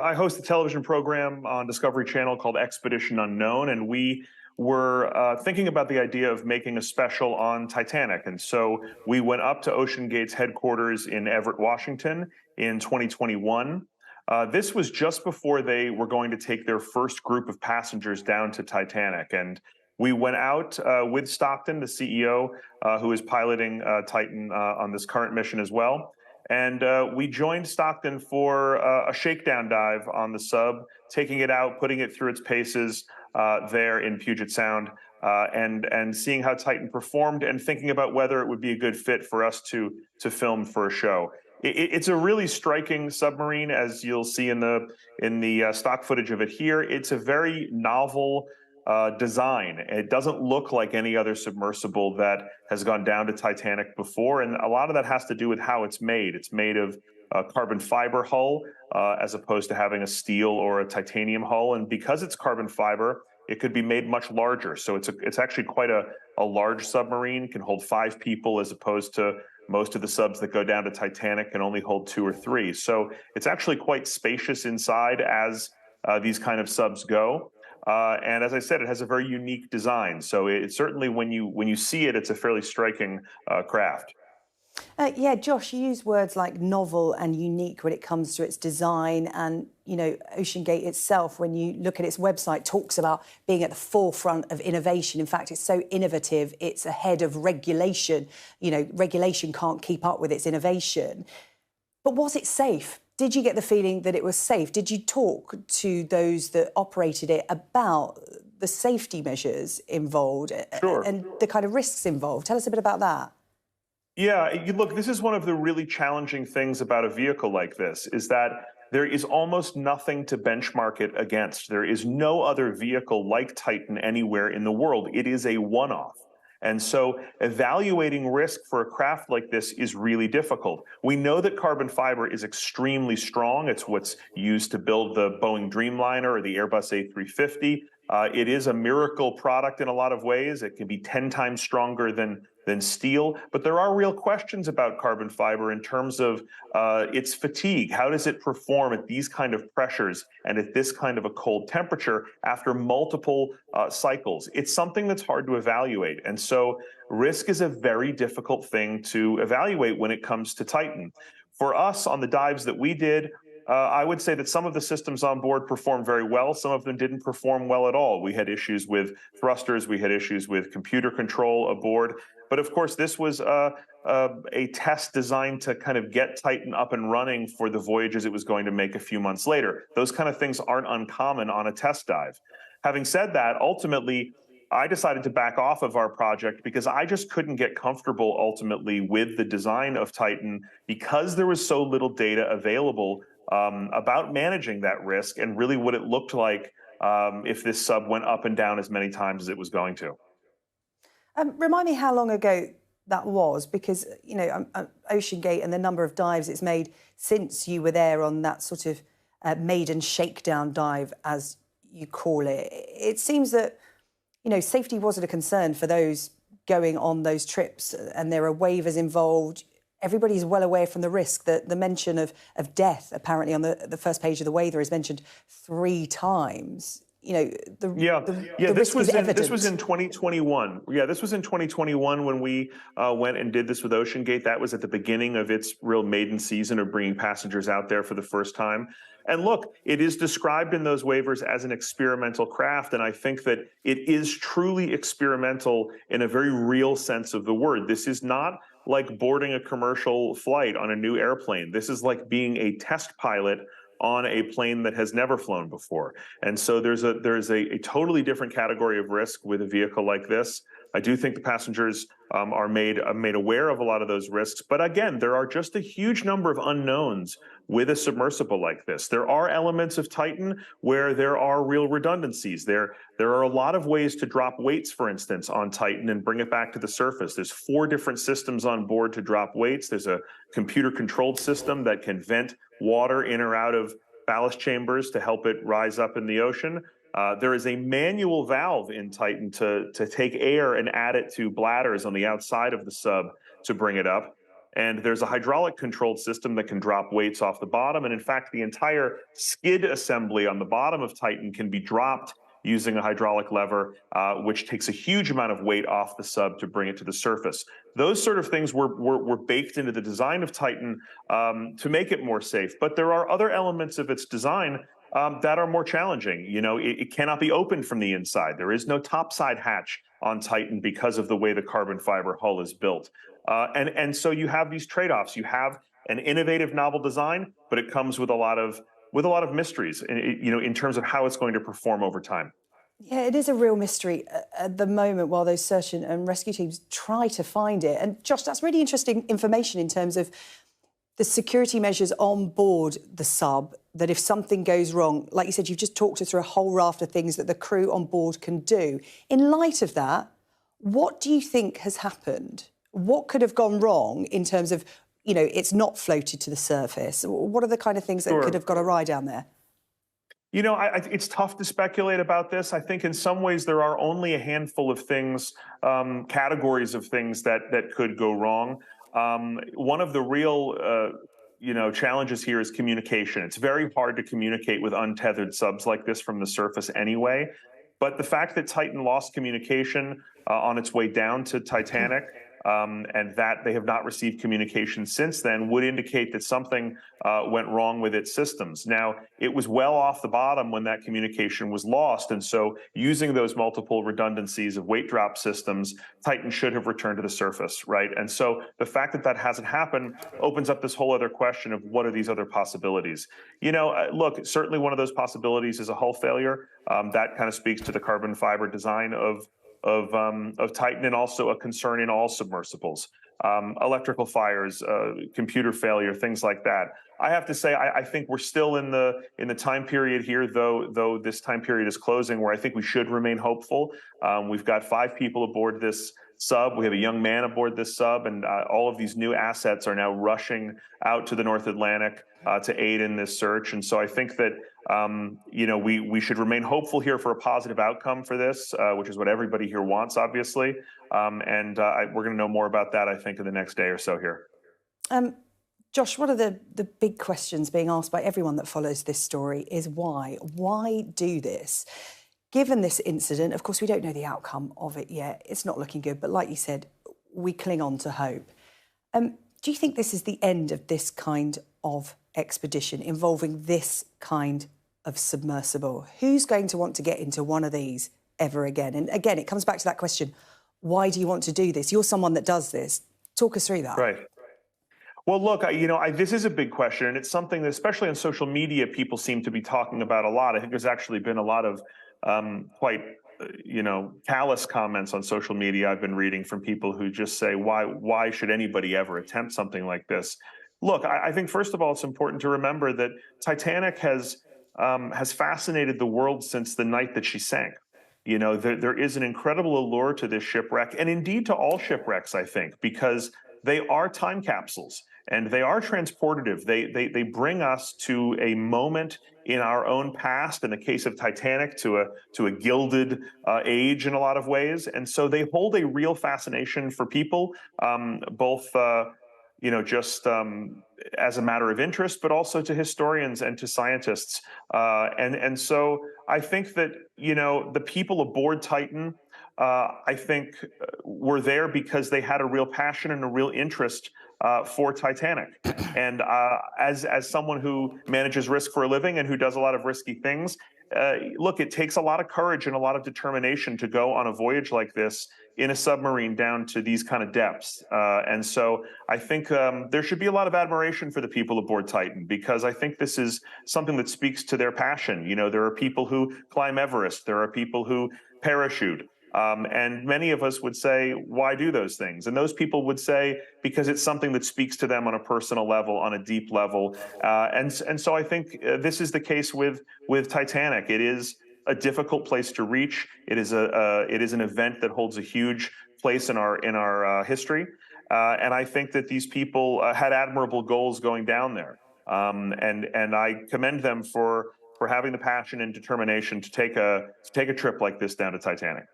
I host a television program on Discovery Channel called Expedition Unknown, and we were thinking about the idea of making a special on Titanic. And so we went up to Ocean Gate's headquarters in Everett, Washington in 2021. This was just before they were going to take their first group of passengers down to Titanic. And we went out with Stockton, the CEO, who is piloting Titan on this current mission as well. And we joined Stockton for a shakedown dive on the sub, taking it out, putting it through its paces there in Puget Sound, and seeing how Titan performed, and thinking about whether it would be a good fit for us to film for a show. It's a really striking submarine, as you'll see in the stock footage of it here. It's a very novel design. It doesn't look like any other submersible that has gone down to Titanic before, and a lot of that has to do with how it's made. It's made of carbon fiber hull as opposed to having a steel or a titanium hull, and because it's carbon fiber, it could be made much larger. So it's actually quite a large submarine. Can hold 5 people, as opposed to most of the subs that go down to Titanic can only hold 2 or 3. So it's actually quite spacious inside as these kind of subs go. And as I said, it has a very unique design. So it certainly, when you see it, it's a fairly striking craft. Yeah, Josh, you use words like novel and unique when it comes to its design, and Ocean Gate itself, when you look at its website, talks about being at the forefront of innovation. In fact, it's so innovative, it's ahead of regulation. Regulation can't keep up with its innovation. But was it safe? Did you get the feeling that it was safe? Did you talk to those that operated it about the safety measures involved and the kind of risks involved? Tell us a bit about that. Yeah, look, this is one of the really challenging things about a vehicle like this, is that there is almost nothing to benchmark it against. There is no other vehicle like Titan anywhere in the world. It is a one-off. And so evaluating risk for a craft like this is really difficult. We know that carbon fiber is extremely strong. It's what's used to build the Boeing Dreamliner or the Airbus A350. It is a miracle product in a lot of ways. It can be 10 times stronger than steel. But there are real questions about carbon fiber in terms of its fatigue. How does it perform at these kind of pressures and at this kind of a cold temperature after multiple cycles? It's something that's hard to evaluate. And so risk is a very difficult thing to evaluate when it comes to Titan. For us, on the dives that we did, I would say that some of the systems on board performed very well. Some of them didn't perform well at all. We had issues with thrusters. We had issues with computer control aboard. But of course, this was a test designed to kind of get Titan up and running for the voyages it was going to make a few months later. Those kind of things aren't uncommon on a test dive. Having said that, ultimately, I decided to back off of our project because I just couldn't get comfortable ultimately with the design of Titan, because there was so little data available about managing that risk and really what it looked like if this sub went up and down as many times as it was going to. Remind me how long ago that was, because, Ocean Gate and the number of dives it's made since you were there on that sort of maiden shakedown dive, as you call it. It seems that, safety wasn't a concern for those going on those trips, and there are waivers involved. Everybody's well aware from the risk that the mention of death, apparently on the first page of the waiver, is mentioned 3 times. This was in 2021. Yeah, this was in 2021 when we went and did this with Ocean Gate. That was at the beginning of its real maiden season of bringing passengers out there for the first time. And look, it is described in those waivers as an experimental craft, and I think that it is truly experimental in a very real sense of the word. This is not like boarding a commercial flight on a new airplane. This is like being a test pilot on a plane that has never flown before. And so there's a totally different category of risk with a vehicle like this. I do think the passengers are made aware of a lot of those risks. But again, there are just a huge number of unknowns with a submersible like this. There are elements of Titan where there are real redundancies. There are a lot of ways to drop weights, for instance, on Titan and bring it back to the surface. There's 4 different systems on board to drop weights. There's a computer-controlled system that can vent water in or out of ballast chambers to help it rise up in the ocean. There is a manual valve in Titan to take air and add it to bladders on the outside of the sub to bring it up. And there's a hydraulic controlled system that can drop weights off the bottom. And in fact, the entire skid assembly on the bottom of Titan can be dropped using a hydraulic lever, which takes a huge amount of weight off the sub to bring it to the surface. Those sort of things were baked into the design of Titan to make it more safe. But there are other elements of its design that are more challenging. You know, it cannot be opened from the inside. There is no topside hatch on Titan because of the way the carbon fiber hull is built. And so you have these trade-offs. You have an innovative, novel design, but it comes with a lot of mysteries, you know, in terms of how it's going to perform over time. Yeah, it is a real mystery at the moment while those search and rescue teams try to find it. And Josh, that's really interesting information in terms of the security measures on board the sub, that if something goes wrong, like you said, you've just talked us through a whole raft of things that the crew on board can do. In light of that, what do you think has happened? What could have gone wrong in terms of, you know, it's not floated to the surface? What are the kind of things that could have gone awry down there? You know, it's tough to speculate about this. I think in some ways there are only a handful of things, categories of things that could go wrong. One of the real, you know, challenges here is communication. It's very hard to communicate with untethered subs like this from the surface anyway. But the fact that Titan lost communication on its way down to Titanic, and that they have not received communication since then, would indicate that something went wrong with its systems. Now, it was well off the bottom when that communication was lost, and so using those multiple redundancies of weight drop systems, Titan should have returned to the surface, right? And so the fact that that hasn't happened opens up this whole other question of what are these other possibilities? You know, look, certainly one of those possibilities is a hull failure. That kind of speaks to the carbon fiber design of Titan, and also a concern in all submersibles, electrical fires, computer failure, things like that. I have to say, I think we're still in the time period here, though this time period is closing, where I think we should remain hopeful. We've got 5 people aboard this sub. We have a young man aboard this sub, and all of these new assets are now rushing out to the North Atlantic to aid in this search. And so I think that you know, we should remain hopeful here for a positive outcome for this, which is what everybody here wants, obviously. We're going to know more about that, I think, in the next day or so here. Josh, one of the big questions being asked by everyone that follows this story is why? Why do this? Given this incident, of course, we don't know the outcome of it yet. It's not looking good. But like you said, we cling on to hope. Do you think this is the end of this kind of expedition involving this kind of submersible? Who's going to want to get into one of these ever again? And again, it comes back to that question, why do you want to do this? You're someone that does this. Talk us through that. Right. Well, look, you know, this is a big question, and it's something that, especially on social media, people seem to be talking about a lot. I think there's actually been a lot of quite, you know, callous comments on social media I've been reading from people who just say, why should anybody ever attempt something like this? Look, I think, first of all, it's important to remember that Titanic has fascinated the world since the night that she sank. You know, there is an incredible allure to this shipwreck, and indeed to all shipwrecks, I think, because they are time capsules and they are transportative. They bring us to a moment in our own past, in the case of Titanic, to a gilded age in a lot of ways. And so they hold a real fascination for people, both you know, just as a matter of interest, but also to historians and to scientists. And so I think that, you know, the people aboard Titan, I think, were there because they had a real passion and a real interest for Titanic. And as someone who manages risk for a living and who does a lot of risky things, look, it takes a lot of courage and a lot of determination to go on a voyage like this in a submarine down to these kind of depths. And so I think there should be a lot of admiration for the people aboard Titan, because I think this is something that speaks to their passion. You know, there are people who climb Everest, there are people who parachute. And many of us would say, why do those things? And those people would say, because it's something that speaks to them on a personal level, on a deep level. And so I think this is the case with Titanic. It is a difficult place to reach. It is an event that holds a huge place in our history. And I think that these people had admirable goals going down there. And I commend them for having the passion and determination to take a trip like this down to Titanic.